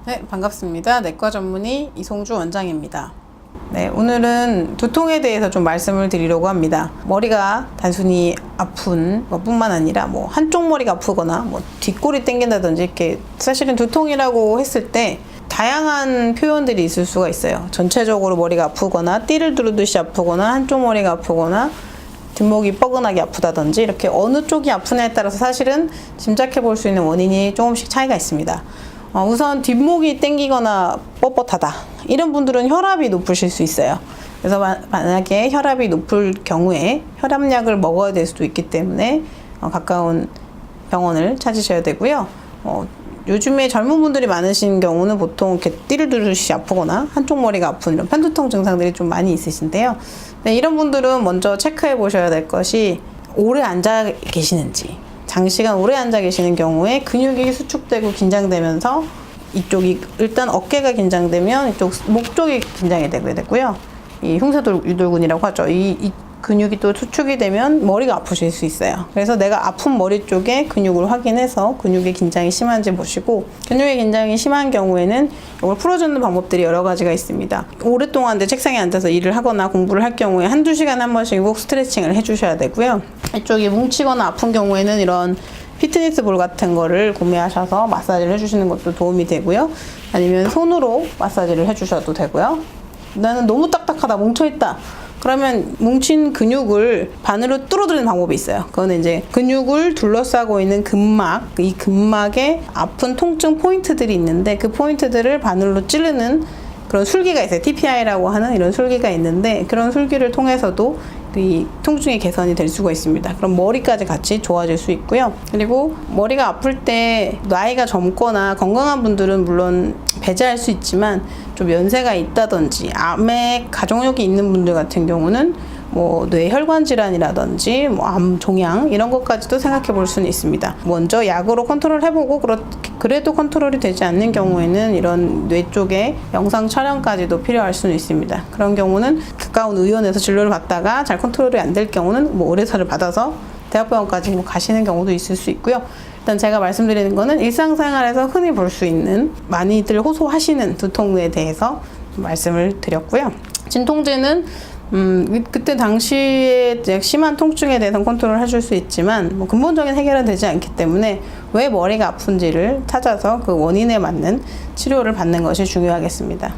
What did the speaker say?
네, 반갑습니다. 내과 전문의 이송주 원장입니다. 네, 오늘은 두통에 대해서 좀 말씀을 드리려고 합니다. 머리가 단순히 아픈 것뿐만 아니라 한쪽 머리가 아프거나 뒷골이 땡긴다든지 이렇게 사실은 두통이라고 했을 때 다양한 표현들이 있을 수가 있어요. 전체적으로 머리가 아프거나 띠를 두르듯이 아프거나 한쪽 머리가 아프거나 뒷목이 뻐근하게 아프다든지 이렇게 어느 쪽이 아프냐에 따라서 사실은 짐작해 볼 수 있는 원인이 조금씩 차이가 있습니다. 우선 뒷목이 땡기거나 뻣뻣하다 이런 분들은 혈압이 높으실 수 있어요. 그래서 만약에 혈압이 높을 경우에 혈압약을 먹어야 될 수도 있기 때문에 가까운 병원을 찾으셔야 되고요. 요즘에 젊은 분들이 많으신 경우는 보통 이렇게 띠를 두르듯이 아프거나 한쪽 머리가 아픈 이런 편두통 증상들이 좀 많이 있으신데요. 네, 이런 분들은 먼저 체크해 보셔야 될 것이 오래 앉아 계시는지, 장시간 오래 앉아 계시는 경우에 근육이 수축되고 긴장되면서 이쪽이 일단 어깨가 긴장되면 이쪽 목 쪽이 긴장이 되고요. 이 흉쇄유돌근이라고 하죠. 이 근육이 또 수축이 되면 머리가 아프실 수 있어요. 그래서 내가 아픈 머리 쪽에 근육을 확인해서 근육의 긴장이 심한지 보시고, 근육의 긴장이 심한 경우에는 이걸 풀어주는 방법들이 여러 가지가 있습니다. 오랫동안 내 책상에 앉아서 일을 하거나 공부를 할 경우에 한두 시간에 한 번씩 꼭 스트레칭을 해주셔야 되고요. 이쪽이 뭉치거나 아픈 경우에는 이런 피트니스 볼 같은 거를 구매하셔서 마사지를 해주시는 것도 도움이 되고요. 아니면 손으로 마사지를 해주셔도 되고요. 나는 너무 딱딱하다, 뭉쳐있다. 그러면 뭉친 근육을 바늘로 뚫어드리는 방법이 있어요. 그거는 이제 근육을 둘러싸고 있는 근막, 이 근막에 아픈 통증 포인트들이 있는데 그 포인트들을 바늘로 찌르는 그런 술기가 있어요. TPI라고 하는 이런 술기가 있는데 그런 술기를 통해서도 이 통증의 개선이 될 수가 있습니다. 그럼 머리까지 같이 좋아질 수 있고요. 그리고 머리가 아플 때 나이가 젊거나 건강한 분들은 물론 배제할 수 있지만 좀 연세가 있다든지 암에 가족력이 있는 분들 같은 경우는 뇌혈관 질환이라든지 암 종양 이런 것까지도 생각해 볼 수는 있습니다. 먼저 약으로 컨트롤 해보고 그래도 컨트롤이 되지 않는 경우에는 이런 뇌 쪽에 영상 촬영까지도 필요할 수는 있습니다. 그런 경우는 가까운 의원에서 진료를 받다가 잘 컨트롤이 안 될 경우는 의뢰서를 받아서 대학병원까지 가시는 경우도 있을 수 있고요. 일단 제가 말씀드리는 거는 일상생활에서 흔히 볼 수 있는 많이들 호소하시는 두통에 대해서 말씀을 드렸고요. 진통제는 그때 당시에 심한 통증에 대해서는 컨트롤 하실 수 있지만 근본적인 해결은 되지 않기 때문에 왜 머리가 아픈지를 찾아서 그 원인에 맞는 치료를 받는 것이 중요하겠습니다.